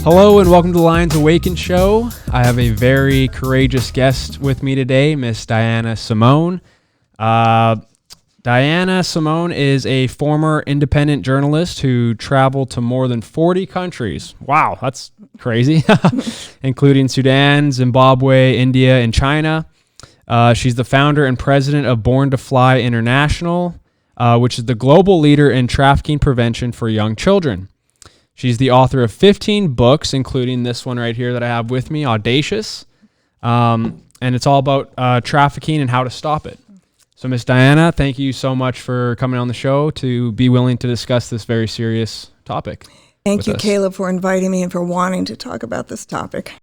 Hello and welcome to the Lions Awaken show. I have a very courageous guest with me today, Miss Diana Scimone. Diana Scimone is a former independent journalist who traveled to more than 40 countries. Wow, that's crazy. Including Sudan, Zimbabwe, India, and China. She's the founder and president of Born2Fly International, which is the global leader in trafficking prevention for young children. She's the author of 15 books, including this one right here that I have with me, Audacious. And it's all about trafficking and how to stop it. So, Miss Diana, thank you so much for coming on the show to be willing to discuss this very serious topic. Thank you, Caleb, for inviting me and for wanting to talk about this topic.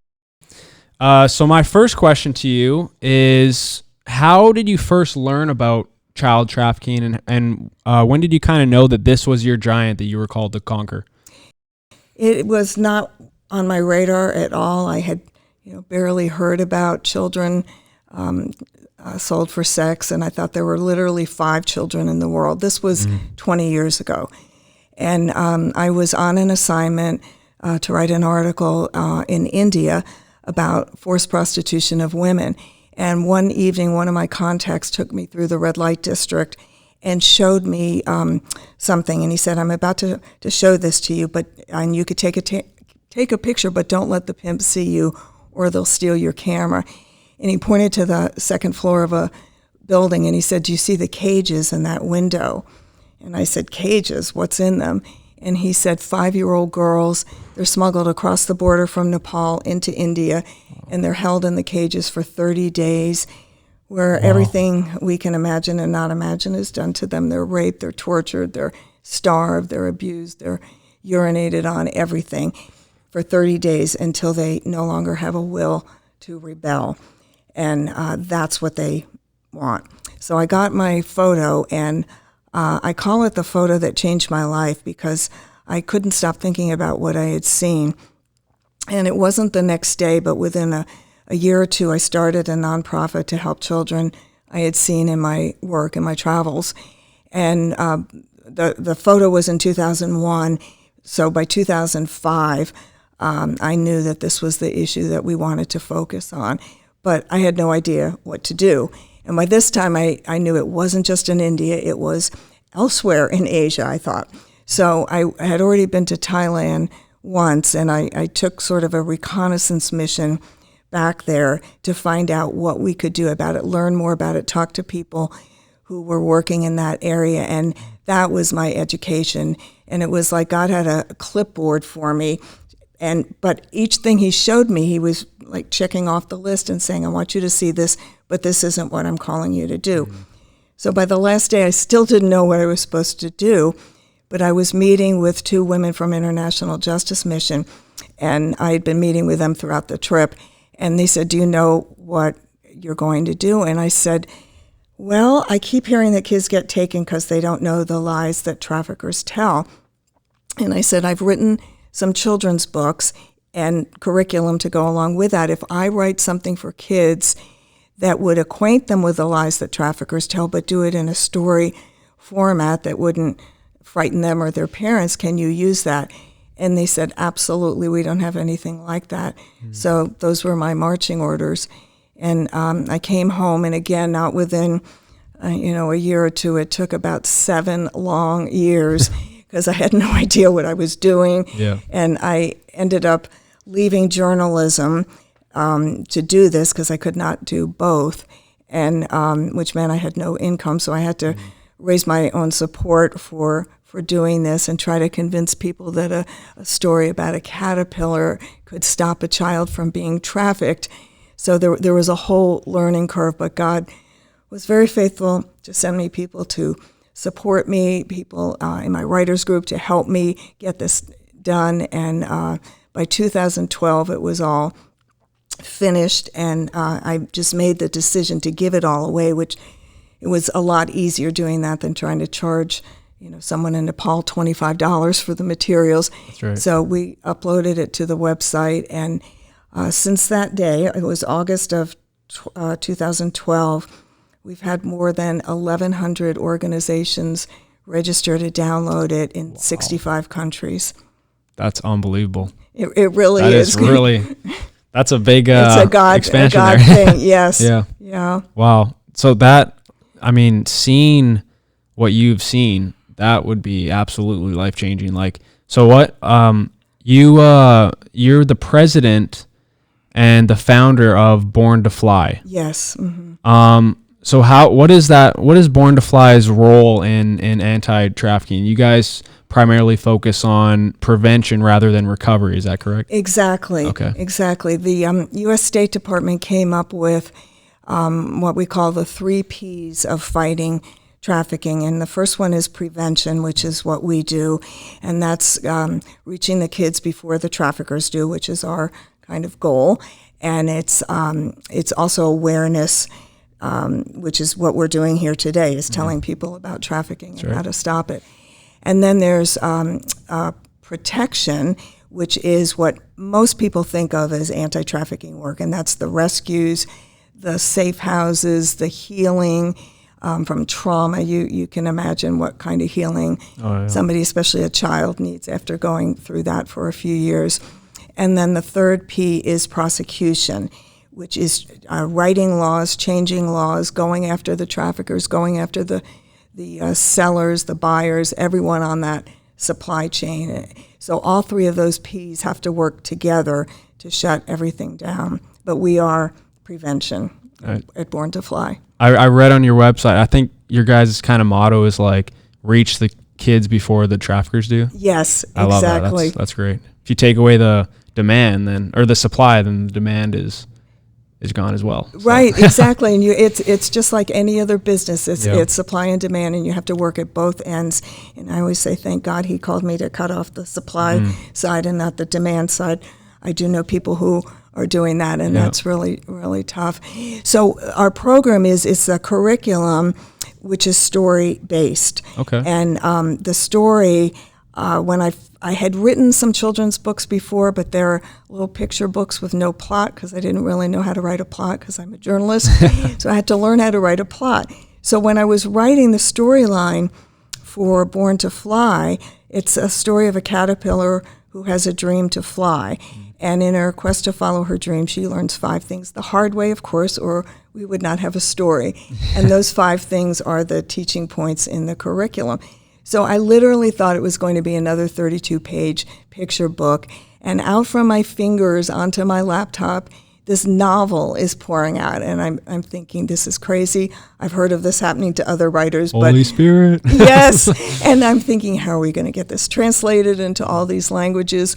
So my first question to you is, how did you first learn about child trafficking, and when did you kind of know that this was your giant that you were called to conquer? It was not on my radar at all. I had barely heard about children sold for sex, and I thought there were literally 5 children in the world. This was 20 years ago. And I was on an assignment to write an article in India about forced prostitution of women. And one evening, one of my contacts took me through the red light district and showed me something. And he said, I'm about to show this to you, and you could take a picture, but don't let the pimp see you or they'll steal your camera. And he pointed to the second floor of a building, and he said, do you see the cages in that window? And I said, cages? What's in them? And he said, 5-year-old girls, they're smuggled across the border from Nepal into India, and they're held in the cages for 30 days, where everything we can imagine and not imagine is done to them. They're raped, they're tortured, they're starved, they're abused, they're urinated on, everything, for 30 days until they no longer have a will to rebel. And that's what they want. So I got my photo, and I call it the photo that changed my life because I couldn't stop thinking about what I had seen. And it wasn't the next day, but within a year or two, I started a nonprofit to help children I had seen in my work and my travels. And the photo was in 2001. So by 2005, I knew that this was the issue that we wanted to focus on. But I had no idea what to do. And by this time, I knew it wasn't just in India, it was elsewhere in Asia, I thought. So I had already been to Thailand once, and I took sort of a reconnaissance mission back there to find out what we could do about it, learn more about it, talk to people who were working in that area. And that was my education. And it was like God had a clipboard for me. But each thing he showed me, he was like checking off the list and saying, I want you to see this, but this isn't what I'm calling you to do. So by the last day, I still didn't know what I was supposed to do, but I was meeting with 2 women from International Justice Mission, and I had been meeting with them throughout the trip, and they said, do you know what you're going to do? And I said, well, I keep hearing that kids get taken because they don't know the lies that traffickers tell. And I said, I've written some children's books and curriculum to go along with that. If I write something for kids that would acquaint them with the lies that traffickers tell, but do it in a story format that wouldn't frighten them or their parents, can you use that? And they said, absolutely, we don't have anything like that. So those were my marching orders. And I came home, and again, not within a year or two. It took about 7 long years because I had no idea what I was doing. Yeah. And I ended up leaving journalism to do this because I could not do both, and which meant I had no income. So I had to raise my own support for doing this and try to convince people that a story about a caterpillar could stop a child from being trafficked. So there was a whole learning curve, but God was very faithful to send me people to support me, people in my writers group to help me get this done. And by 2012, it was all finished, and I just made the decision to give it all away, which it was a lot easier doing that than trying to charge someone in Nepal $25 for the materials. That's right. So we uploaded it to the website, and since that day, it was August of 2012, we've had more than 1,100 organizations register to download it in 65 countries. That's unbelievable. It really That is. is really, that's a big It's a God expansion thing. there. Yes. Yeah. Wow. So that, I mean, seeing what you've seen, that would be absolutely life changing. Like, so what? You're the president and the founder of Born2Fly. Yes. Mm-hmm. So what is Born2Fly's role in anti-trafficking? You guys primarily focus on prevention rather than recovery. Is that correct? Exactly. Okay. Exactly. The U.S. State Department came up with what we call the 3 Ps of fighting trafficking. And the first one is prevention, which is what we do. And that's reaching the kids before the traffickers do, which is our kind of goal. And it's also awareness, which is what we're doing here today, is telling people about trafficking and how to stop it. And then there's protection, which is what most people think of as anti-trafficking work, and that's the rescues, the safe houses, the healing from trauma. You can imagine what kind of healing somebody, especially a child, needs after going through that for a few years. And then the third P is prosecution, which is writing laws, changing laws, going after the traffickers, going after the sellers, the buyers, everyone on that supply chain. So all 3 of those Ps have to work together to shut everything down. But we are prevention at Born2Fly. I read on your website, I think your guys' kind of motto is like, reach the kids before the traffickers do. Yes, I love exactly. that. That's great. If you take away the demand, or the supply, then the demand is gone as well. Right, exactly. And it's just like any other business. It's supply and demand, and you have to work at both ends. And I always say, thank God he called me to cut off the supply side and not the demand side. I do know people who are doing that, and that's really, really tough. So our program it's a curriculum which is story-based. Okay. And the story, when I had written some children's books before, but they're little picture books with no plot because I didn't really know how to write a plot because I'm a journalist. So I had to learn how to write a plot. So when I was writing the storyline for Born2Fly, it's a story of a caterpillar who has a dream to fly. And in her quest to follow her dream, she learns 5 things the hard way, of course, or we would not have a story. And those 5 things are the teaching points in the curriculum. So I literally thought it was going to be another 32-page picture book. And out from my fingers onto my laptop, this novel is pouring out. And I'm thinking, this is crazy. I've heard of this happening to other writers. Holy Spirit. Yes. And I'm thinking, how are we going to get this translated into all these languages?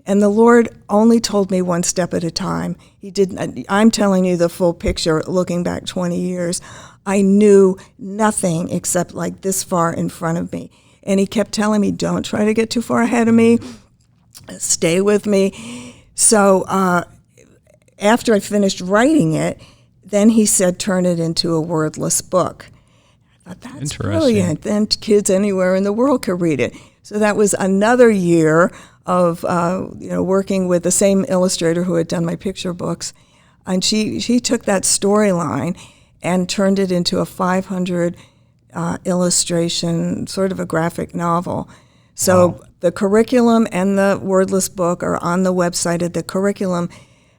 And the Lord only told me one step at a time. He didn't. I'm telling you the full picture, looking back 20 years. I knew nothing except like this far in front of me. And he kept telling me, don't try to get too far ahead of me. Stay with me. So after I finished writing it, then he said, turn it into a wordless book. I thought, that's brilliant. Then kids anywhere in the world could read it. So that was another year of working with the same illustrator who had done my picture books. And she took that storyline and turned it into a 500 illustration, sort of a graphic novel. So the curriculum and the wordless book are on the website. The curriculum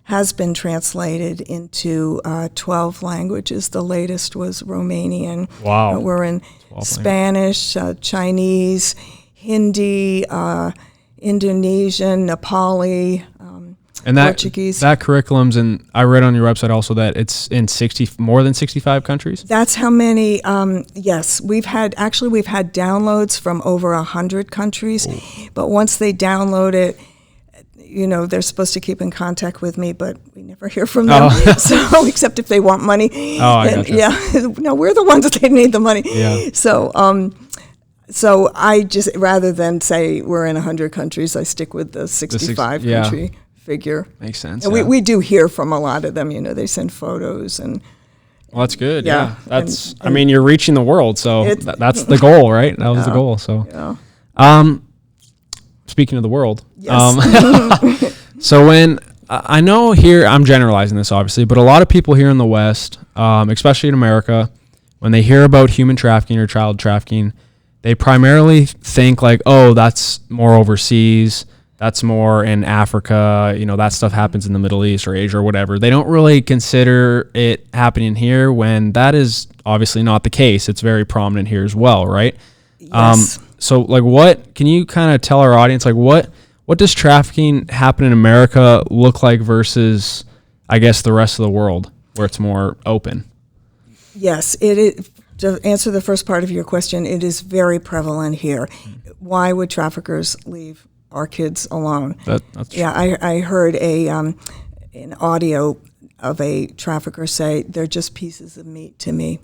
has been translated into 12 languages. The latest was Romanian. Wow. We're in Spanish, Chinese, Hindi, Indonesian, Nepali, and Portuguese. That curriculum's I read on your website also that it's in more than 65 countries. That's how many. Yes, we've had downloads from over 100 countries. Ooh. But once they download it, they're supposed to keep in contact with me, but we never hear from them. So except if they want money. Oh, I gotcha. Yeah, no, we're the ones that need the money. Yeah. So I just, rather than say we're in 100 countries, I stick with the 65 country figure. Makes sense. And we do hear from a lot of them. They send photos and. Well, that's good. Yeah. That's. I mean, you're reaching the world, so that's the goal, right? That was the goal. So. Yeah. Speaking of the world. Yes. So when I know here, I'm generalizing this obviously, but a lot of people here in the West, especially in America, when they hear about human trafficking or child trafficking, they primarily think like, oh, that's more overseas. that's more in Africa. You know, that stuff happens in the Middle East or Asia or whatever. They don't really consider it happening here when that is obviously not the case. It's very prominent here as well, right? Yes. So like what, can you kind of tell our audience, like what does trafficking happen in America look like versus, I guess, the rest of the world where it's more open? Yes, it is. To answer the first part of your question, it is very prevalent here. Why would traffickers leave our kids alone? That's Yeah, I heard an audio of a trafficker say, "They're just pieces of meat to me."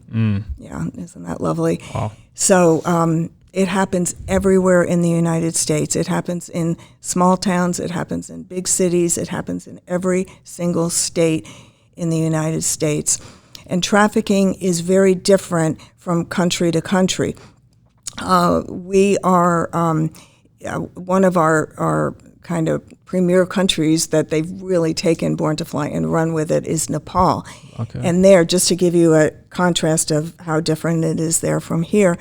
Yeah, isn't that lovely? Wow. So it happens everywhere in the United States. It happens in small towns. It happens in big cities. It happens in every single state in the United States. And trafficking is very different from country to country. We are one of our kind of premier countries that they've really taken Born2Fly and run with it is Nepal. Okay. And there, just to give you a contrast of how different it is there from here,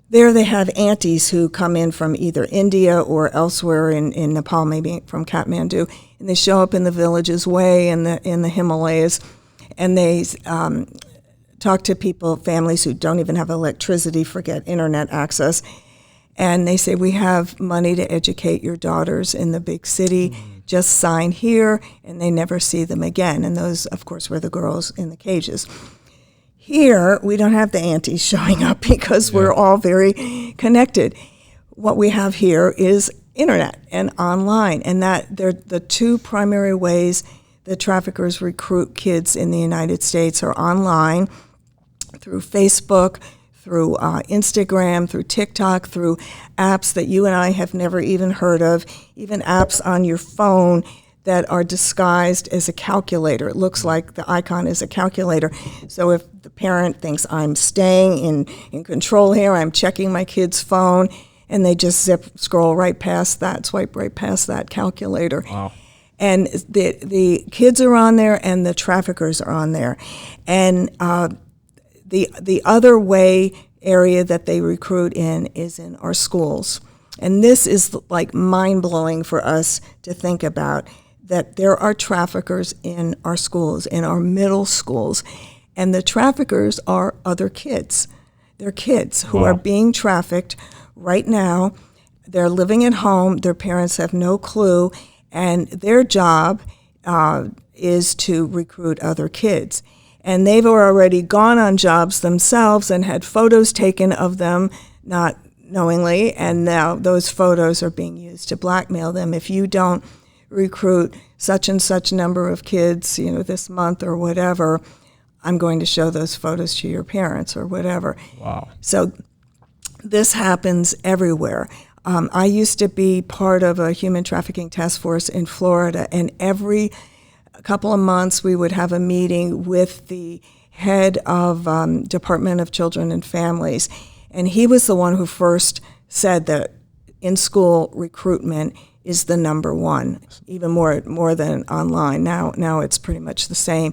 there they have aunties who come in from either India or elsewhere in Nepal, maybe from Kathmandu, and they show up in the villages way in the Himalayas, and they talk to people, families who don't even have electricity, forget internet access, and they say, "We have money to educate your daughters in the big city. Just sign here," and they never see them again. And those, of course, were the girls in the cages. Here, we don't have the aunties showing up because we're all very connected. What we have here is internet and online, and that they're the two primary ways that traffickers recruit kids in the United States are online, through Facebook, through Instagram, through TikTok, through apps that you and I have never even heard of, even apps on your phone that are disguised as a calculator. It looks like the icon is a calculator. So if the parent thinks I'm staying in control here, I'm checking my kid's phone, and they just scroll right past that, swipe right past that calculator. Wow. And the kids are on there and the traffickers are on there. And the other area that they recruit in is in our schools. And this is like mind-blowing for us to think about, that there are traffickers in our schools, in our middle schools. And the traffickers are other kids. They're kids who are being trafficked right now. They're living at home. Their parents have no clue. And their job is to recruit other kids. And they've already gone on jobs themselves and had photos taken of them, not knowingly, and now those photos are being used to blackmail them. If you don't recruit such and such number of kids, this month or whatever, I'm going to show those photos to your parents or whatever. Wow. So this happens everywhere. I used to be part of a human trafficking task force in Florida, and every couple of months we would have a meeting with the head of Department of Children and Families, and he was the one who first said that in-school recruitment is the number one, even more than online. Now it's pretty much the same.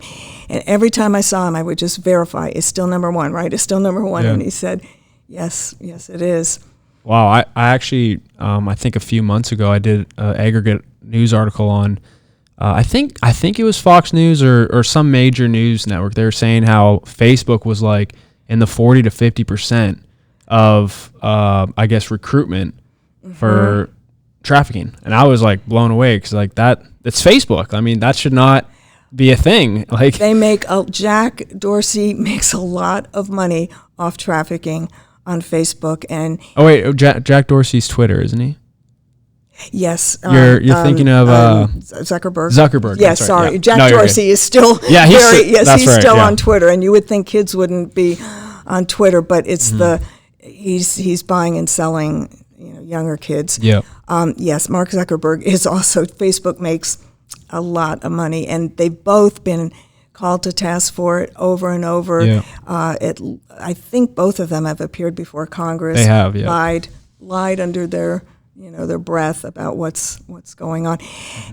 And every time I saw him, I would just verify, it's still number one, right? It's still number one. Yeah. And he said, yes, it is. Wow, I actually, I think a few months ago, I did an aggregate news article on, I think it was Fox News or some major news network. They were saying how Facebook was like in the 40 to 50% of, I guess, recruitment for trafficking. And I was like blown away because like it's Facebook. I mean, that should not be a thing. Like Jack Dorsey makes a lot of money off trafficking on Facebook. And Jack Dorsey's Twitter, isn't he? Yes. You're thinking of Zuckerberg. Zuckerberg. Yes, right, sorry. yeah. Jack Dorsey is still he's still on Twitter, and you would think kids wouldn't be on Twitter, but it's he's buying and selling younger kids. Yeah. Yes, Mark Zuckerberg is also, Facebook makes a lot of money, and they've both been called to task for it over and over. Yeah. I think both of them have appeared before Congress. They have, yeah. Lied under their breath about what's going on.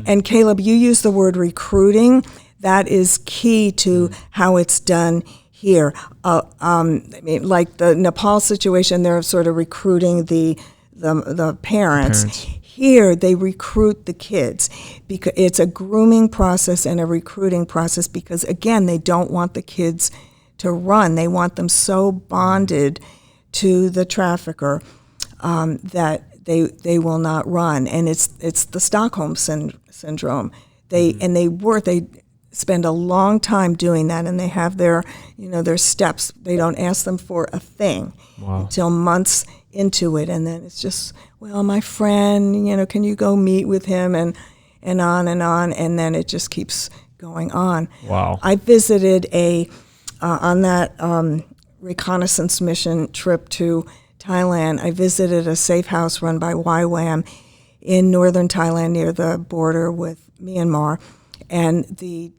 And Caleb, you use the word recruiting. That is key to how it's done here. I mean, like the Nepal situation, they're sort of recruiting the parents. Here, they recruit the kids because it's a grooming process and a recruiting process because, again, they don't want the kids to run. They want them so bonded to the trafficker that they will not run. And it's the Stockholm syndrome. They spend a long time doing that, and they have their steps. They don't ask them for a thing until months into it, and then it's just, well, my friend, can you go meet with him, and on, and then it just keeps going on. Wow. I visited on that reconnaissance mission trip to Thailand, I visited a safe house run by YWAM in northern Thailand near the border with Myanmar. And the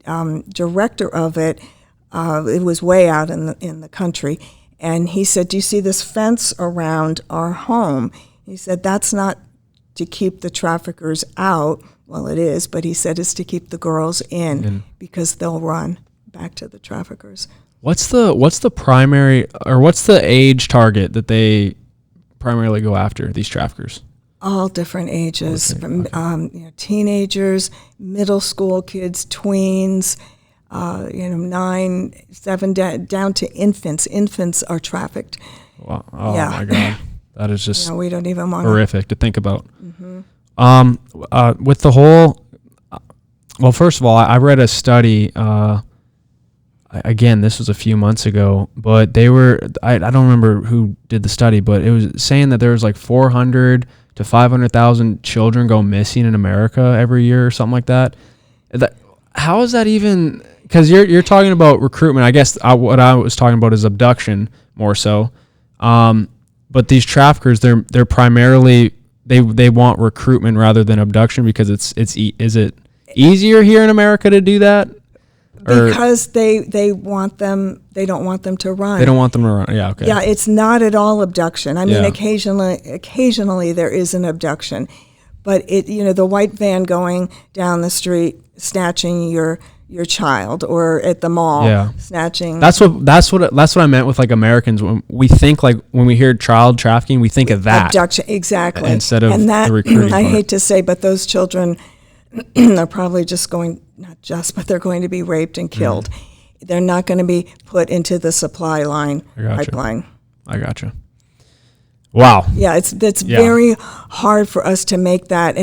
director of it was way out in the country, and he said, "Do you see this fence around our home?" He said, "That's not to keep the traffickers out." Well, it is, but he said it's to keep the girls in because they'll run back to the traffickers. What's the primary, or what's the age target that they primarily go after, these traffickers? All different ages, from teenagers, middle school kids, tweens, 9, 7, down to infants. Infants are trafficked. Wow. Oh my God, that is just we don't even want horrific to think about. With the whole, well, first of all, I read a study. Again, this was a few months ago, but they were, I don't remember who did the study, but it was saying that there was like 400 to 500,000 children go missing in America every year or something like that. How is that even, because you're talking about recruitment. I guess what I was talking about is abduction more so. But these traffickers, they're primarily, they want recruitment rather than abduction because is it easier here in America to do that? Because they want them, they don't want them to run. They don't want them to run. Yeah, okay. Yeah, it's not at all abduction. I mean, occasionally there is an abduction, but the white van going down the street snatching your child, or at the mall snatching. That's what I meant with like Americans. When we think, like, when we hear child trafficking, we think of that abduction, exactly, instead of the recruiting I part. hate to say, but those children are probably but they're going to be raped and killed. They're not going to be put into the supply line pipeline. I gotcha. Wow. Yeah, it's very hard for us to make that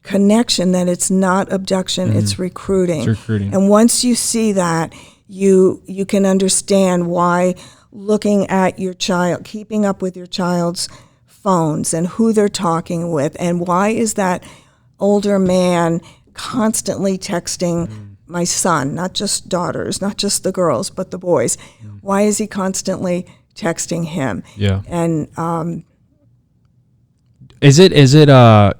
connection that it's not abduction, it's recruiting. It's recruiting. And once you see that, you can understand why looking at your child, keeping up with your child's phones and who they're talking with, and why is that older man constantly texting my son, not just daughters, not just the girls, but the boys. Why is he constantly texting him? Yeah. And is it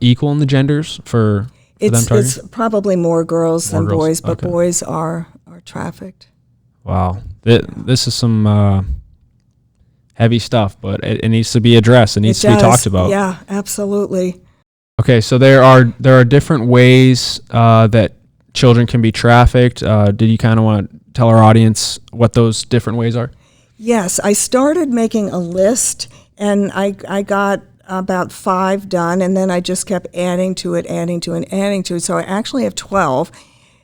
equal in the genders for them targeting? It's probably more girls than boys, but boys are trafficked. Wow. This is some heavy stuff, but it needs to be addressed. It needs to be talked about. Yeah, absolutely. Okay, so there are different ways that children can be trafficked. Did you kind of want to tell our audience what those different ways are? Yes, I started making a list, and I got about 5 done, and then I just kept adding to it. So I actually have 12,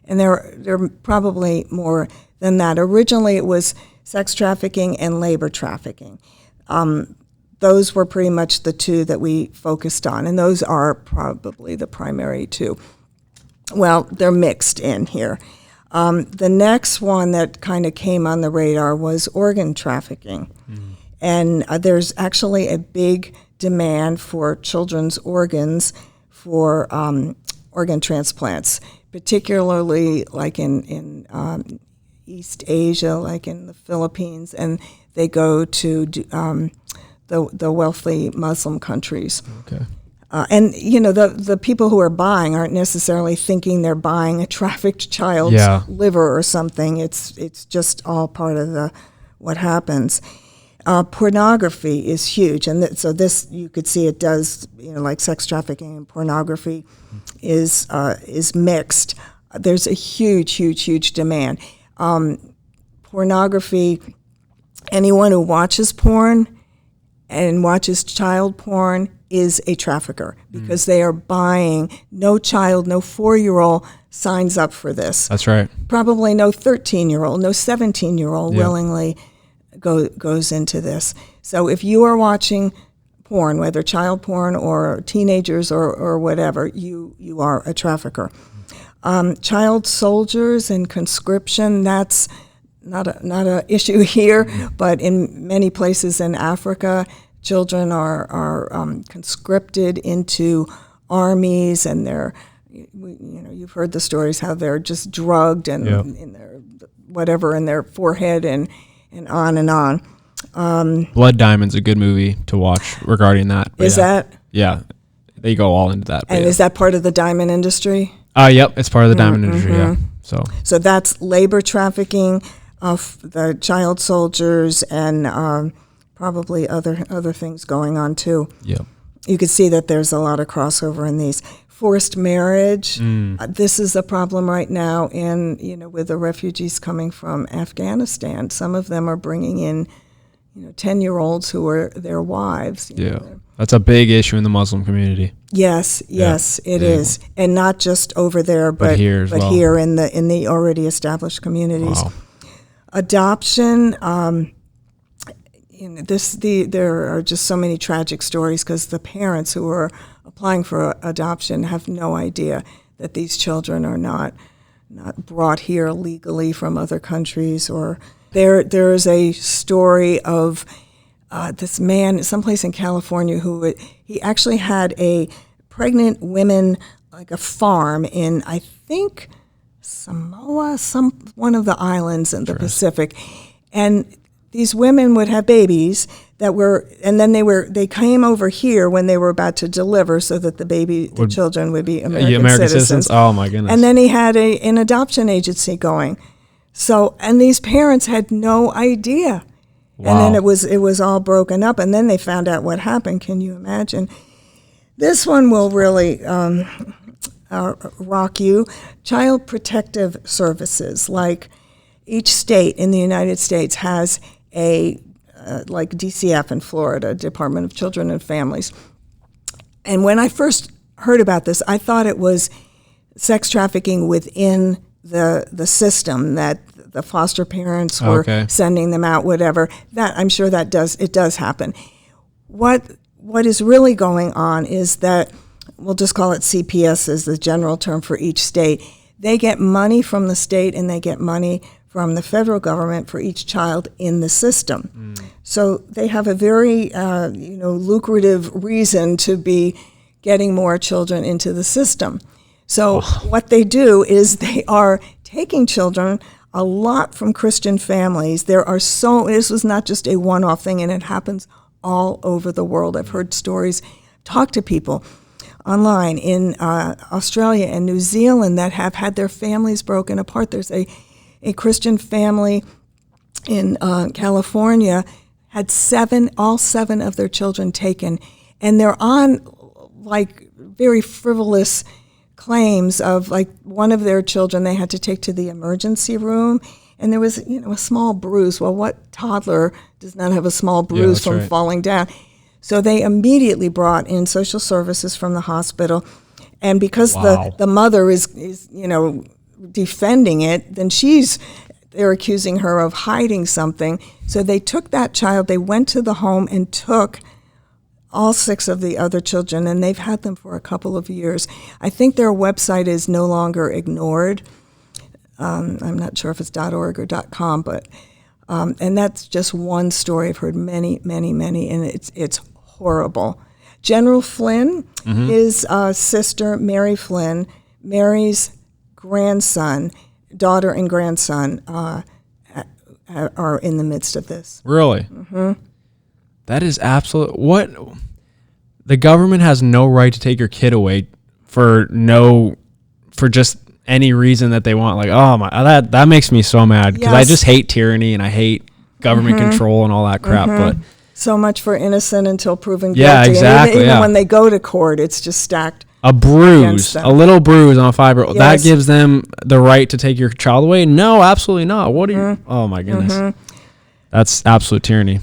and there are probably more than that. Originally, it was sex trafficking and labor trafficking. Those were pretty much the 2 that we focused on, and those are probably the primary 2. Well, they're mixed in here. The next one that kind of came on the radar was organ trafficking. And there's actually a big demand for children's organs for organ transplants, particularly like in East Asia, like in the Philippines, and they go to the wealthy Muslim countries. Okay. And the people who are buying aren't necessarily thinking they're buying a trafficked child's liver or something. It's just all part of what happens. Pornography is huge, and so this, you could see it does, like sex trafficking and pornography is mixed. There's a huge demand. Pornography, anyone who watches porn and watches child porn is a trafficker, because they are buying. No child, no 4-year-old signs up for this. That's right. Probably no 13-year-old, no 17-year-old willingly goes into this. So if you are watching porn, whether child porn or teenagers or whatever, you are a trafficker. Child soldiers and conscription, that's not a issue here, but in many places in Africa, children are conscripted into armies, and you've heard the stories how they're just drugged and in their whatever in their forehead and on and on. Blood Diamond's a good movie to watch regarding that. Is that? Yeah, they go all into that. And is that part of the diamond industry? Yep, it's part of the diamond industry. Yeah, so that's labor trafficking of the child soldiers, and probably other things going on too. Yep. You could see that there's a lot of crossover in these. Forced marriage. This is a problem right now with the refugees coming from Afghanistan. Some of them are bringing in 10-year-olds who are their wives. That's a big issue in the Muslim community. Yes, it is, and not just over there, but here as well. Here in the already established communities. Wow. Adoption. There are just so many tragic stories, because the parents who are applying for adoption have no idea that these children are not brought here legally from other countries. Or there is a story of this man someplace in California who he actually had a pregnant women, like a farm in, I think, Samoa, one of the islands in the Pacific, and these women would have babies and then they came over here when they were about to deliver, so that the children would be American citizens. Oh my goodness! And then he had an adoption agency going. So, and these parents had no idea. Wow. And then it was all broken up, and then they found out what happened. Can you imagine? This one will really rock you. Child Protective Services, like each state in the United States has like DCF in Florida, Department of Children and Families. And when I first heard about this, I thought it was sex trafficking within the system, that the foster parents were sending them out, whatever. That I'm sure that does happen. What is really going on is that, we'll just call it CPS as the general term for each state. They get money from the state, and they get money from the federal government for each child in the system. So they have a very lucrative reason to be getting more children into the system. So what they do is they are taking children, a lot from Christian families. This was not just a one-off thing, and it happens all over the world. I've heard stories, talked to people online in Australia and New Zealand that have had their families broken apart. There's a Christian family in California had all seven of their children taken, and they're on like very frivolous claims of, like, one of their children they had to take to the emergency room, and there was a small bruise. Well, what toddler does not have a small bruise from falling down? So they immediately brought in social services from the hospital, and because the mother is defending it, then they're accusing her of hiding something. So they took that child, they went to the home and took all 6 of the other children, and they've had them for a couple of years. I think their website is no longer ignored. I'm not sure if it's .org or .com, but and that's just one story. I've heard many, many, many, and it's horrible. General Flynn, his sister Mary Flynn, Mary's daughter and grandson are in the midst of this. Really? That is absolute. What? The government has no right to take your kid away for just any reason that they want. Like, oh my, that makes me so mad, because I just hate tyranny and I hate government control and all that crap. But so much for innocent until proven guilty. Yeah, exactly. And even when they go to court, it's just stacked. A bruise, a little bruise on a fiber, that gives them the right to take your child away? No, absolutely not. What are you? Oh my goodness, that's absolute tyranny.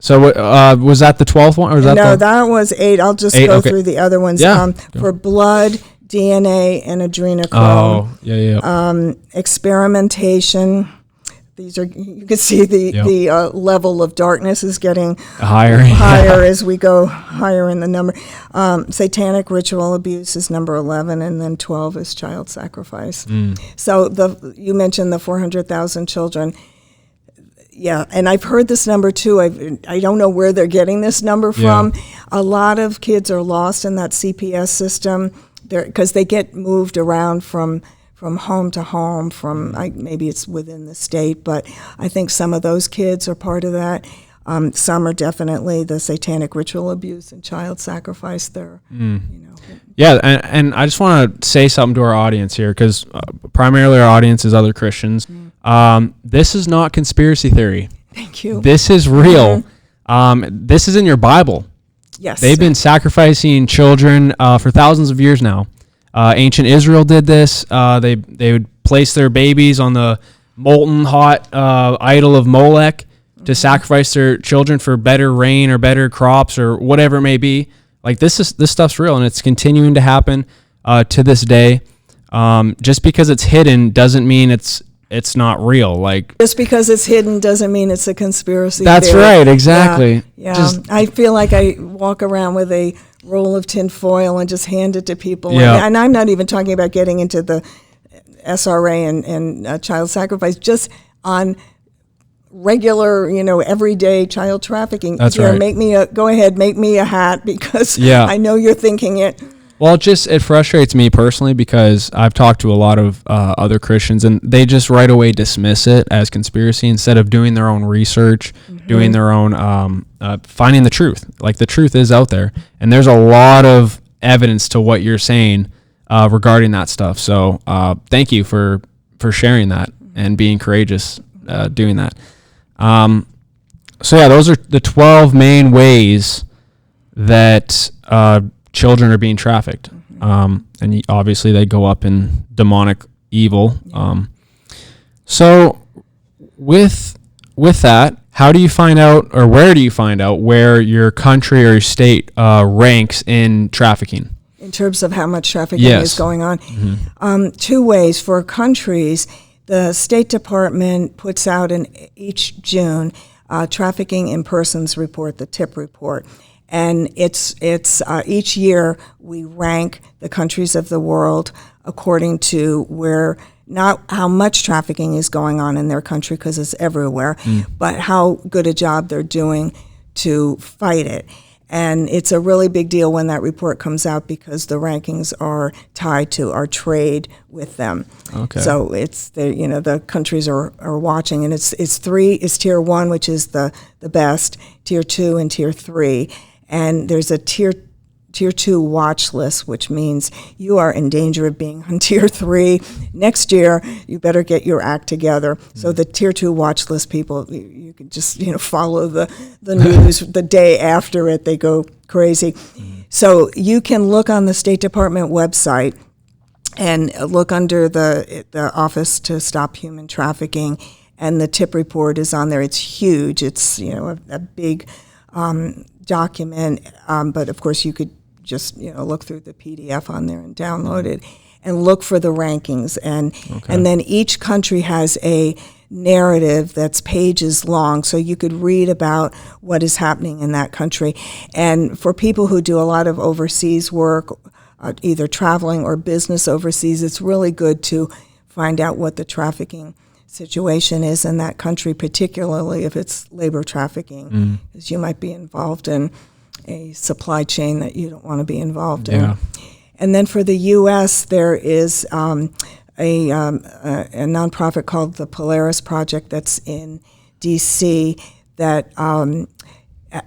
So was that the 12th one? Or was that No, that was 8. I'll just go okay. through the other ones. Yeah. For blood, DNA, and adrenochrome. Oh, yeah. Experimentation. These are, you can see the level of darkness is getting higher as we go higher in the number. Satanic ritual abuse is number 11, and then 12 is child sacrifice. So you mentioned the 400,000 children. Yeah, and I've heard this number too. I don't know where they're getting this number from. A lot of kids are lost in that CPS system because they get moved around from home to home, maybe it's within the state, but I think some of those kids are part of that. Some are definitely the satanic ritual abuse and child sacrifice there. Yeah, and I just want to say something to our audience here, because primarily our audience is other Christians. This is not conspiracy theory. Thank you. This is real. This is in your Bible. Yes. They've been sacrificing children for thousands of years now. Ancient Israel did this. They would place their babies on the molten hot idol of Molech to sacrifice their children for better rain or better crops or whatever it may be. Like this stuff's real, and it's continuing to happen to this day. Just because it's hidden doesn't mean it's not real. Like just because it's hidden doesn't mean it's a conspiracy. That's theory. right, exactly. Yeah. I feel like I walk around with a roll of tin foil and just hand it to people. Yeah. And I'm not even talking about getting into the SRA and child sacrifice, just on regular, everyday child trafficking. That's right. Go ahead, make me a hat, because I know you're thinking it. Well, it frustrates me personally, because I've talked to a lot of other Christians, and they just right away dismiss it as conspiracy instead of doing their own research, doing their own, finding the truth. Like the truth is out there, and there's a lot of evidence to what you're saying regarding that stuff. So thank you for sharing that and being courageous doing that. So yeah, those are the 12 main ways that children are being trafficked. And obviously they go up in demonic evil. So with that, how do you find out, or where do you find out where your country or your state ranks in trafficking? In terms of how much trafficking is going on? 2 ways. For countries, the State Department puts out each June Trafficking in Persons report, the TIP report. And it's each year we rank the countries of the world according to not how much trafficking is going on in their country, because it's everywhere, but how good a job they're doing to fight it. And it's a really big deal when that report comes out, because the rankings are tied to our trade with them. Okay. So it's the countries are watching, and it's tier 1, which is the best, tier 2 and tier 3. And there's a tier 2 watch list, which means you are in danger of being on tier 3. Next year, you better get your act together. So the tier 2 watch list people, you can just follow the news the day after it. They go crazy. So you can look on the State Department website and look under the Office to Stop Human Trafficking, and the TIP report is on there. It's huge. It's a big document, but of course you could just look through the PDF on there and download it and look for the rankings, and then each country has a narrative that's pages long, so you could read about what is happening in that country. And for people who do a lot of overseas work, either traveling or business overseas, it's really good to find out what the trafficking situation is in that country, particularly if it's labor trafficking, because you might be involved in a supply chain that you don't want to be involved in. And then for the U.S., there is a nonprofit called the Polaris Project that's in D.C. that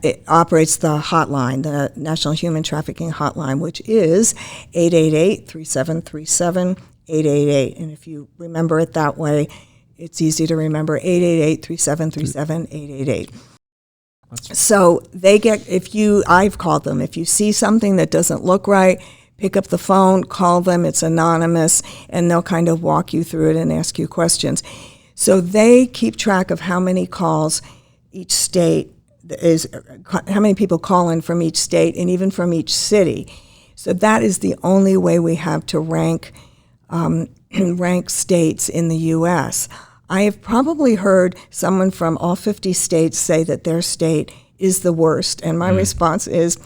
it operates the hotline, the National Human Trafficking Hotline, which is 888-3737-888. And if you remember it that way, it's easy to remember, 888-3737-888. So I've called them. If you see something that doesn't look right, pick up the phone, call them. It's anonymous, and they'll kind of walk you through it and ask you questions. So they keep track of how many calls each state is how many people call in from each state and even from each city. So that is the only way we have to rank states in the U.S. I have probably heard someone from all 50 states say that their state is the worst, and my response is,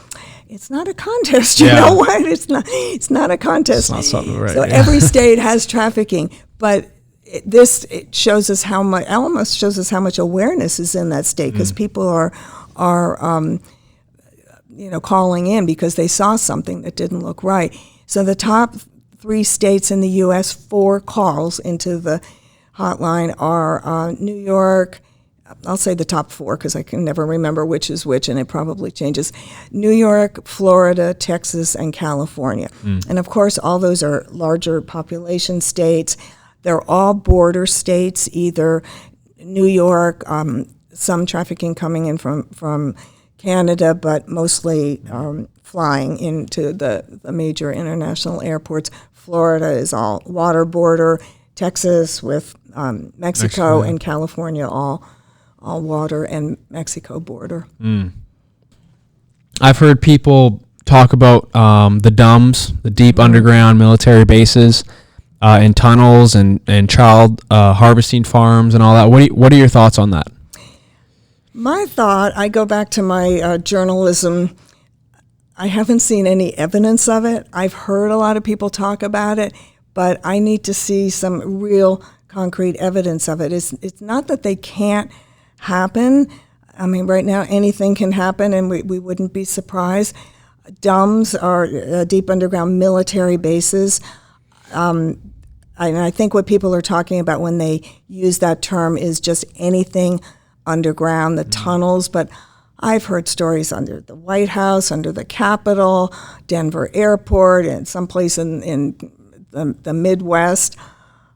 it's not a contest. You know what? It's not a contest. It's not something, right? So every state has trafficking, but it shows us how much. Almost shows us how much awareness is in that state, because people are calling in because they saw something that didn't look right. So the top 3 states in the U.S. for calls into the hotline are New York. I'll say the top 4 because I can never remember which is which, and it probably changes. New York, Florida, Texas, and California. And of course, all those are larger population states. They're all border states, either New York, some trafficking coming in from Canada, but mostly flying into the major international airports. Florida is all water border. Texas with Mexico, and California all water and Mexico border. I've heard people talk about the DUMBs, the deep underground military bases, and tunnels and child harvesting farms and all that. What are your thoughts on that? My thought, I go back to my journalism. I haven't seen any evidence of it. I've heard a lot of people talk about it, but I need to see some real concrete evidence of it. It's not that they can't happen. I mean, right now anything can happen, and we wouldn't be surprised. DUMBs are deep underground military bases. And I think what people are talking about when they use that term is just anything underground, the tunnels. But I've heard stories under the White House, under the Capitol, Denver Airport, and someplace in the Midwest,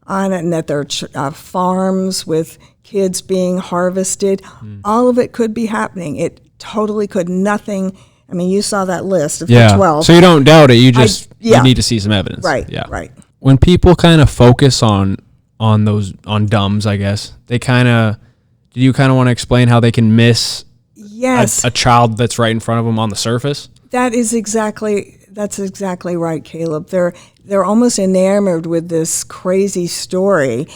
and that there are farms with kids being harvested. All of it could be happening. It totally could. Nothing. I mean, you saw that list of the 12. So you don't doubt it. You just you need to see some evidence. Right. Yeah. Right. When people kind of focus on DUMBs, I guess they kind of. Do you kind of want to explain how they can miss? Yes. A child that's right in front of them on the surface? That's exactly right, Caleb. They're almost enamored with this crazy story.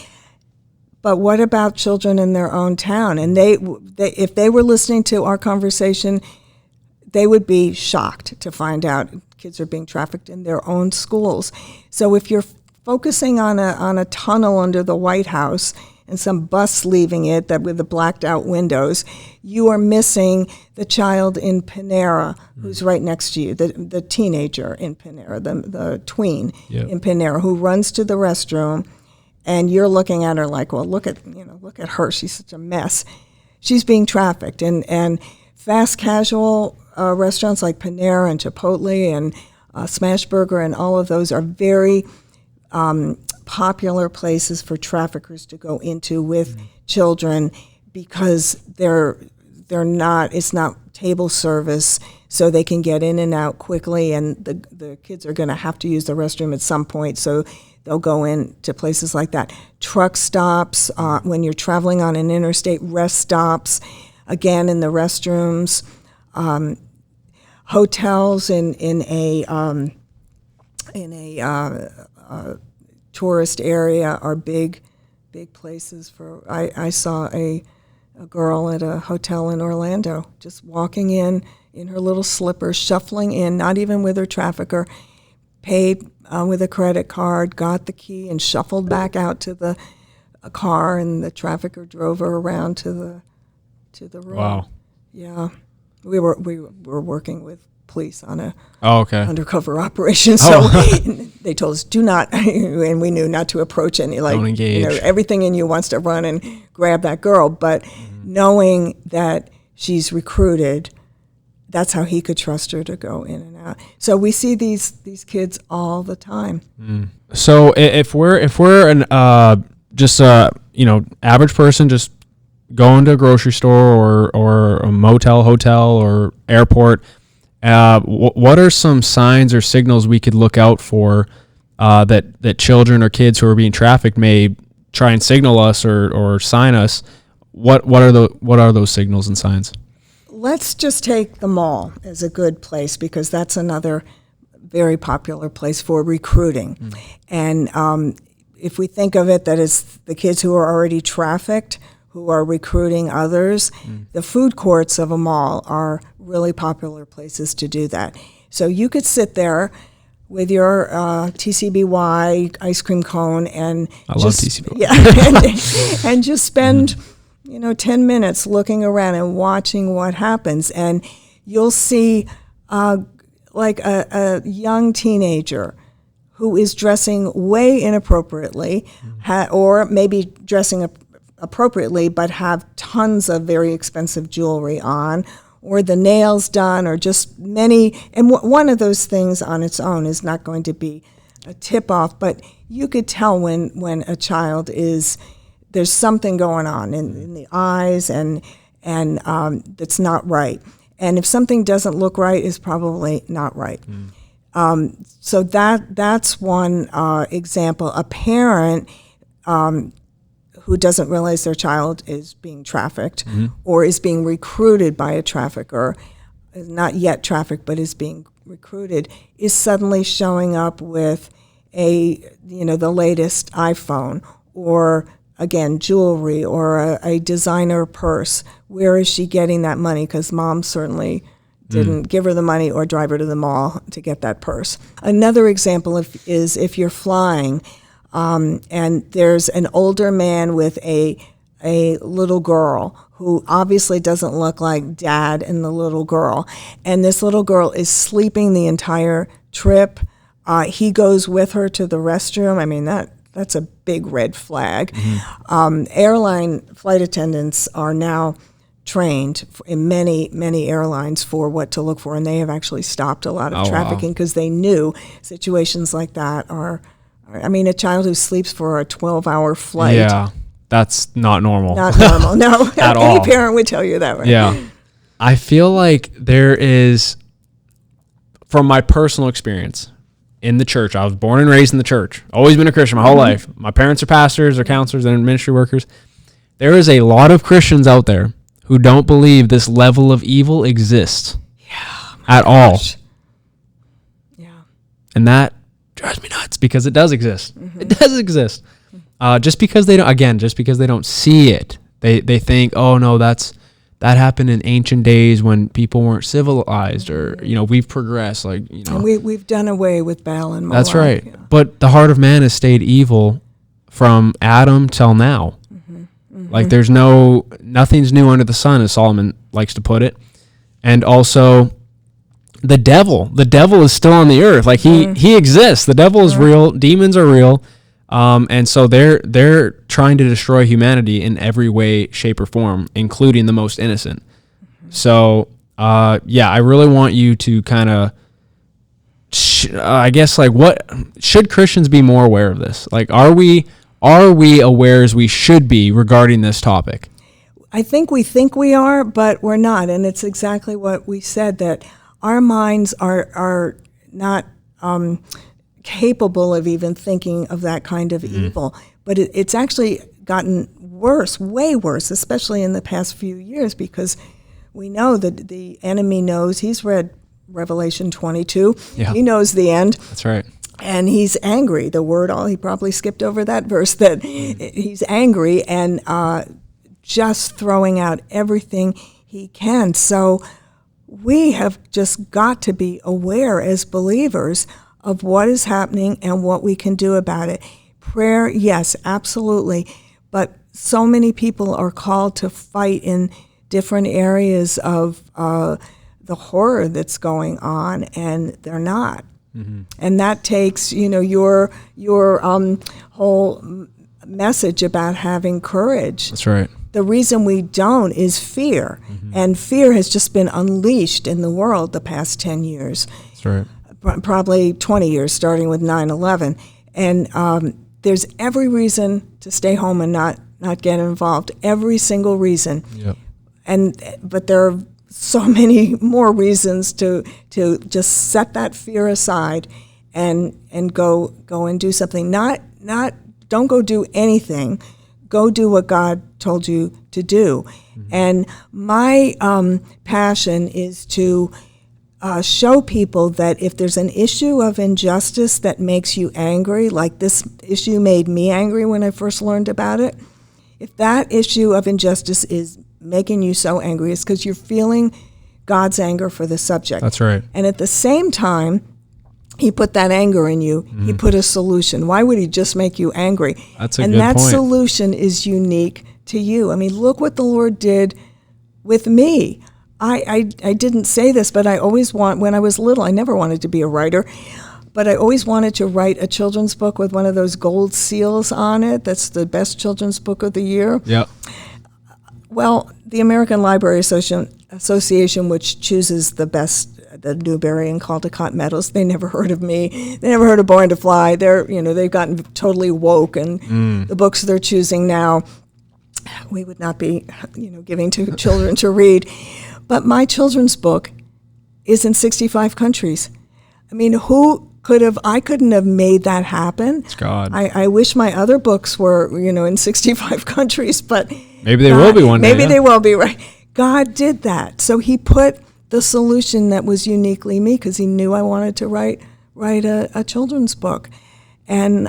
But what about children in their own town? And they if they were listening to our conversation, they would be shocked to find out kids are being trafficked in their own schools. So if you're focusing on a tunnel under the White House and some bus leaving it that with the blacked out windows, you are missing the child in Panera who's right next to you, the teenager in Panera, the tween in Panera who runs to the restroom, and you're looking at her like, well, look at her, she's such a mess. She's being trafficked, and fast casual restaurants like Panera and Chipotle and Smashburger and all of those are very popular places for traffickers to go into with children because it's not table service, so they can get in and out quickly, and the kids are going to have to use the restroom at some point, so they'll go into places like that. Truck stops, when you're traveling on an interstate, rest stops, again in the restrooms, hotels in a tourist area are big places for. I saw a girl at a hotel in Orlando just walking in her little slippers, shuffling in, not even with her trafficker, paid with a credit card, got the key, and shuffled back out to the car, and the trafficker drove her around to the room. Wow. Yeah, we were working with police on a undercover operation, so they told us do not, and we knew not to approach any, don't engage. Everything in you wants to run and grab that girl, but knowing that she's recruited, that's how he could trust her to go in and out. So we see these kids all the time. So if we're an average person just going to a grocery store or a motel, hotel, or airport, what are some signs or signals we could look out for that children or kids who are being trafficked may try and signal us or sign us? What are those signals and signs? let's just take the mall as a good place, because that's another very popular place for recruiting. And if we think of it that is the kids who are already trafficked who are recruiting others, the food courts of a mall are really popular places to do that. So you could sit there with your TCBY ice cream cone and I love TCBY. Yeah, and just spend 10 minutes looking around and watching what happens, and you'll see like a young teenager who is dressing way inappropriately, or maybe dressing appropriately but have tons of very expensive jewelry on, or the nails done, or just many. And one of those things on its own is not going to be a tip-off, but you could tell when a child is, there's something going on in the eyes, and that's not right. And if something doesn't look right, it's probably not right. So that's one example. A parent who doesn't realize their child is being trafficked or is being recruited by a trafficker, not yet trafficked, but is being recruited, is suddenly showing up with the latest iPhone, or again, jewelry, or a designer purse. Where is she getting that money? Because mom certainly didn't give her the money or drive her to the mall to get that purse. Another example is if you're flying, and there's an older man with a little girl who obviously doesn't look like dad and the little girl, and this little girl is sleeping the entire trip. He goes with her to the restroom. I mean, that's a big red flag. Airline flight attendants are now trained in many airlines for what to look for, and they have actually stopped a lot of trafficking because they knew situations like that are. I mean, a child who sleeps for a 12-hour flight. Yeah, that's not normal. Not normal, no. At Any all. parent would tell you that, right? Yeah. I feel like there is, from my personal experience in the church, I was born and raised in the church, always been a Christian my whole life. My parents are pastors or counselors and ministry workers. There is a lot of Christians out there who don't believe this level of evil exists at all. Yeah. And that drives me nuts, because it does exist. It does exist. Just because they don't see it, they think, oh no, that happened in ancient days when people weren't civilized, or we've progressed, And we've done away with Baal and Moloch. That's right. Yeah. But the heart of man has stayed evil from Adam till now. Like there's nothing's new under the sun, as Solomon likes to put it. And also the devil is still on the earth. Like he exists. The devil is real. Demons are real. And so they're trying to destroy humanity in every way, shape, or form, including the most innocent. So, I really want you to kind of, what should Christians be more aware of this? Like, are we aware as we should be regarding this topic? I think we are, but we're not. And it's exactly what we said, that our minds are not capable of even thinking of that kind of evil. But it's actually gotten worse, way worse, especially in the past few years, because we know that the enemy knows. He's read Revelation 22. Yeah. He knows the end. That's right. And he's angry. He probably skipped over that verse, that he's angry and just throwing out everything he can. So we have just got to be aware as believers of what is happening and what we can do about it. Prayer, yes, absolutely. But so many people are called to fight in different areas of the horror that's going on, and they're not. And that takes, your whole message about having courage. That's right. The reason we don't is fear. And fear has just been unleashed in the world the past 10 years. That's right. Probably 20 years, starting with 9/11. And there's every reason to stay home and not get involved. Every single reason. Yep. But there are so many more reasons to just set that fear aside and go and do something. Not don't go do anything. Go do what God told you to do. And my passion is to show people that if there's an issue of injustice that makes you angry, like this issue made me angry when I first learned about it, if that issue of injustice is making you so angry, it's because you're feeling God's anger for the subject. That's right. And at the same time, he put that anger in you. He put a solution. Why would he just make you angry? That's a and good that point. solution is unique to you. I mean, look what the Lord did with me. I didn't say this, but when I was little, I never wanted to be a writer, but I always wanted to write a children's book with one of those gold seals on it. That's the best children's book of the year. Yeah. Well, the American Library Association, which chooses the best, the Newbery and Caldecott medals, they never heard of me. They never heard of Born2Fly. They've gotten totally woke, and the books they're choosing now, we would not be, giving to children to read. But my children's book is in 65 countries. I mean, I couldn't have made that happen. It's God. I wish my other books were, in 65 countries, but Maybe they will be one day. Maybe they will be, right? God did that. So he put the solution that was uniquely me, because he knew I wanted to write a children's book. And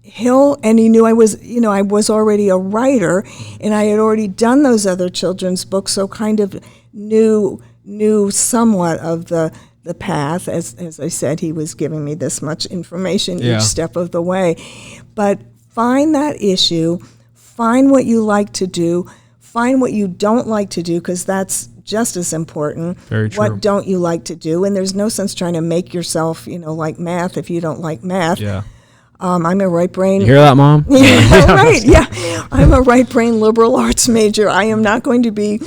he knew I was already a writer, and I had already done those other children's books, so kind of knew somewhat of the path. As I said, he was giving me this much information each step of the way. But find that issue, find what you like to do, find what you don't like to do, because that's just as important. Very true. What don't you like to do? And there's no sense trying to make yourself, like math if you don't like math. Yeah. I'm a right brain. You hear that, Mom? Yeah, right. Yeah, I'm a right brain liberal arts major. I am not going to be,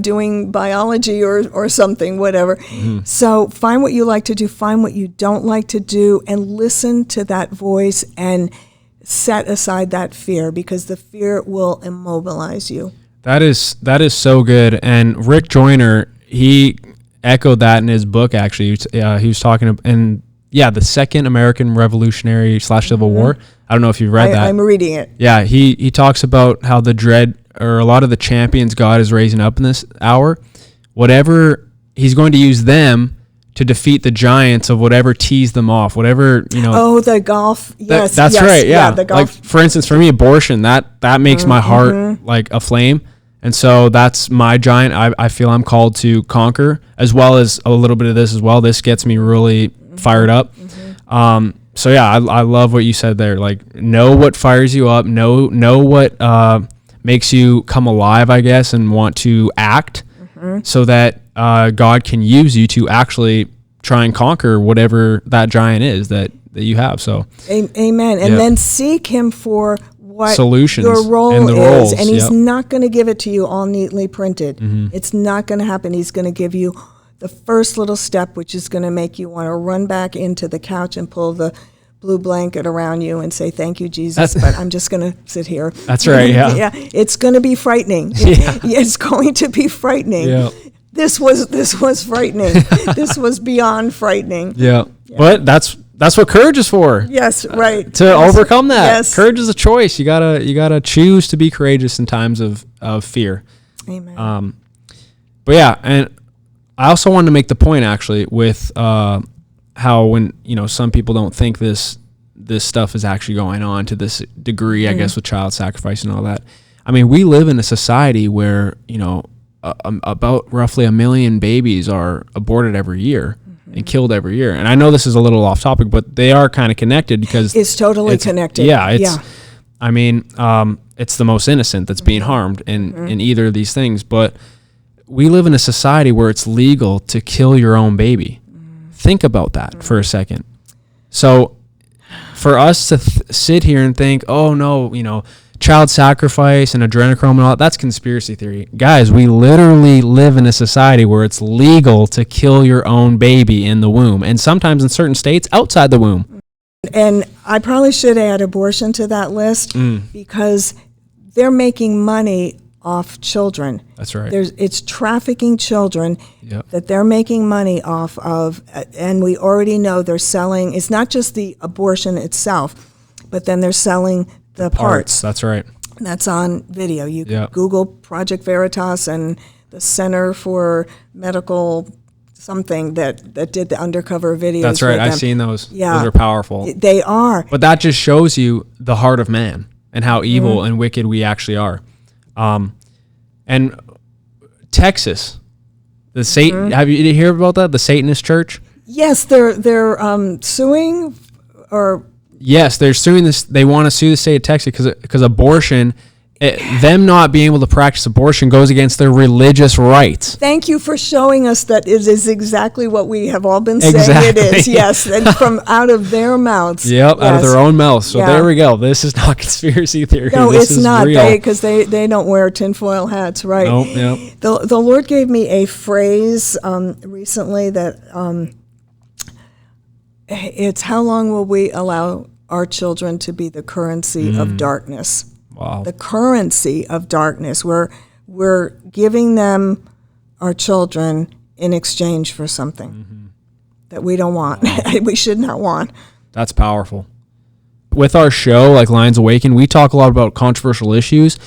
doing biology or something, whatever. Mm-hmm. So find what you like to do, find what you don't like to do, and listen to that voice and set aside that fear, because the fear will immobilize you. That is so good. And Rick Joyner, he echoed that in his book. Actually, he was talking and. Yeah, the Second American Revolutionary / Civil War. I don't know if you've read that. I'm reading it. Yeah, he talks about how a lot of the champions God is raising up in this hour, whatever, he's going to use them to defeat the giants of whatever teased them off, whatever, Oh, the golf. Yes. That's right, yeah. The golf. Like, for instance, for me, abortion, that makes my heart like aflame. And so that's my giant I feel I'm called to conquer, as well as a little bit of this as well. This gets me really fired up. So yeah, I love what you said there. Like, know what fires you up, know what makes you come alive, I guess, and want to act, so that God can use you to actually try and conquer whatever that giant is that you have. So amen. And then seek him for what solutions your role and the is. roles. And he's not going to give it to you all neatly printed. It's not going to happen. He's going to give you the first little step, which is going to make you want to run back into the couch and pull the blue blanket around you and say, "Thank you, Jesus," but I'm just going to sit here. That's right, yeah. Yeah, it's going to be frightening. It's going to be frightening. Yeah. This was frightening. This was beyond frightening. Yeah. But that's what courage is for. Yes, right. To overcome that. Yes. Courage is a choice. You gotta choose to be courageous in times of fear. Amen. But yeah, and I also wanted to make the point actually with how when some people don't think this stuff is actually going on to this degree, I guess, with child sacrifice and all that. I mean, we live in a society where about roughly 1 million babies are aborted every year and killed every year. And I know this is a little off topic, but they are kind of connected because it's totally connected. Yeah, I mean, it's the most innocent that's being harmed in either of these things, but we live in a society where it's legal to kill your own baby. Think about that for a second. So for us to sit here and think, oh no, child sacrifice and adrenochrome and all that, that's conspiracy theory. Guys, we literally live in a society where it's legal to kill your own baby in the womb, and sometimes in certain states outside the womb. And I probably should add abortion to that list because they're making money off children. That's right. It's trafficking children that they're making money off of, and we already know they're selling. It's not just the abortion itself, but then they're selling the parts. That's right. That's on video. You can Yeah. Google Project Veritas and the Center for Medical something that did the undercover videos. That's right. with I've them. seen those. Yeah. Those are powerful. They are. But that just shows you the heart of man and how evil and wicked we actually are. And Texas, the Satan. Have you hear about that? The Satanist church. Yes, they're suing or. Yes, they're suing this. They want to sue the state of Texas because abortion, them not being able to practice abortion goes against their religious rights. Thank you for showing us that it is exactly what we have all been saying Exactly. it is. Yes, and from out of their mouths. Yep, out of Yes. their own mouths. So Yeah. there we go. This is not conspiracy theory. No, this it's is not. real. Because they don't wear tinfoil hats, right? Nope, yep. The Lord gave me a phrase recently that it's how long will we allow our children to be the currency of darkness? Wow. The currency of darkness. We're giving them our children in exchange for something that we don't want. We should not want. That's powerful. With our show, like Lions Awaken, we talk a lot about controversial issues.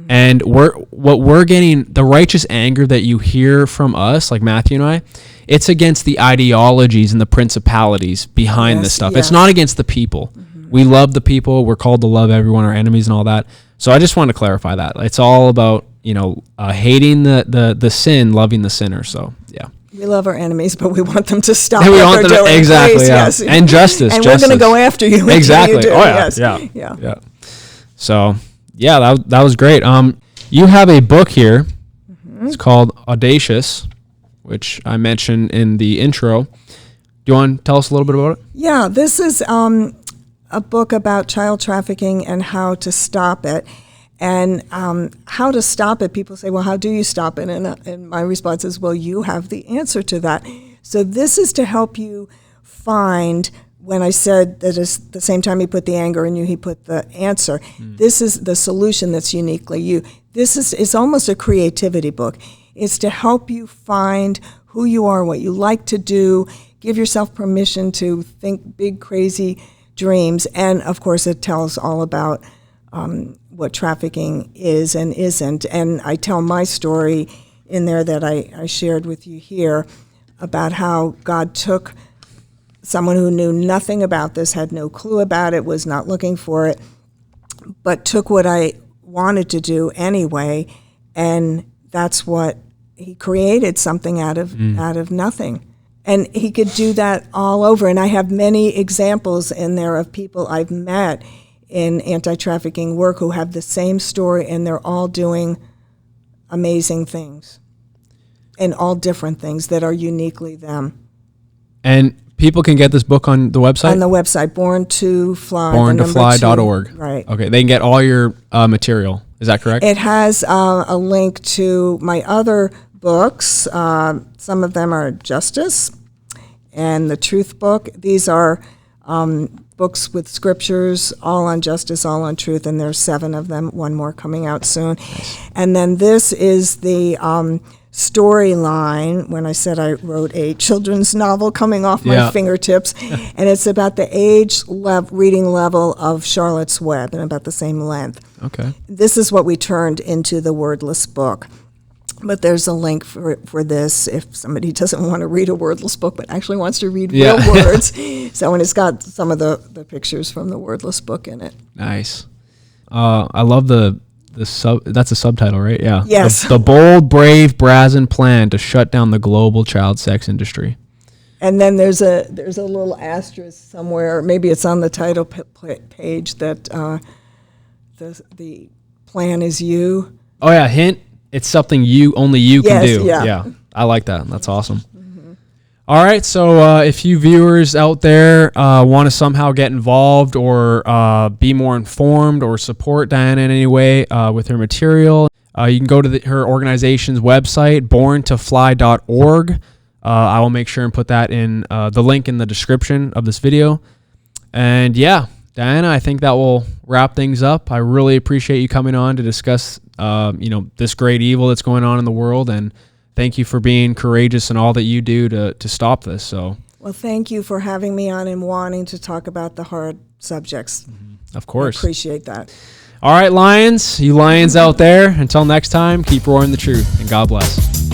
And we're getting, the righteous anger that you hear from us, like Matthew and I, it's against the ideologies and the principalities behind this stuff. Yes. It's not against the people. We love the people. We're called to love everyone, our enemies and all that. So I just want to clarify that. It's all about, hating the sin, loving the sinner. So, yeah. We love our enemies, but we want them to stop And we what want they're them doing. exactly, Please, yeah. yes. And justice. And justice. we're going to go after you. until Exactly. You do. Oh, yeah. Yes. Yeah. So, yeah, that was great. You have a book here. It's called Audacious, which I mentioned in the intro. Do you want to tell us a little bit about it? Yeah, this is a book about child trafficking and how to stop it. And how to stop it, people say, well, how do you stop it? And my response is, well, you have the answer to that. So this is to help you find, when I said that is the same time he put the anger in you, he put the answer. This is the solution that's uniquely you. It's almost a creativity book. It's to help you find who you are, what you like to do, give yourself permission to think big, crazy dreams. And, of course, it tells all about what trafficking is and isn't. And I tell my story in there that I shared with you here about how God took someone who knew nothing about this, had no clue about it, was not looking for it, but took what I wanted to do anyway, and that's what he created, something out of nothing. And he could do that all over. And I have many examples in there of people I've met in anti-trafficking work who have the same story, and they're all doing amazing things and all different things that are uniquely them. And people can get this book on the website? On the website, Born2Fly. Born2Fly.org. Right. Okay, they can get all your material. Is that correct? It has a link to my other books. Some of them are Justice and the Truth Book. These are books with scriptures, all on justice, all on truth, and there's 7 of them, one more coming out soon. Nice. And then this is the storyline, when I said I wrote a children's novel coming off my fingertips, and it's about the reading level of Charlotte's Web, and about the same length. Okay. This is what we turned into the wordless book. But there's a link for this if somebody doesn't want to read a wordless book but actually wants to read real words. So, and it's got some of the pictures from the wordless book in it. Nice. I love that's a subtitle, right? Yeah. Yes. The bold, brave Brazen plan to shut down the global child sex industry. And then there's a little asterisk somewhere, maybe it's on the title page, that the plan is you. Oh yeah, hint. It's something only you can do. Yeah. I like that. That's awesome. All right, so if you viewers out there want to somehow get involved or be more informed or support Diana in any way with her material, you can go to her organization's website, born2fly.org. I will make sure and put that in the link in the description of this video. And yeah, Diana, I think that will wrap things up. I really appreciate you coming on to discuss this great evil that's going on in the world, and thank you for being courageous in all that you do to stop this. So, well, thank you for having me on and wanting to talk about the hard subjects. Of course. I appreciate that. All right, Lions, you Lions out there, until next time, keep roaring the truth, and God bless.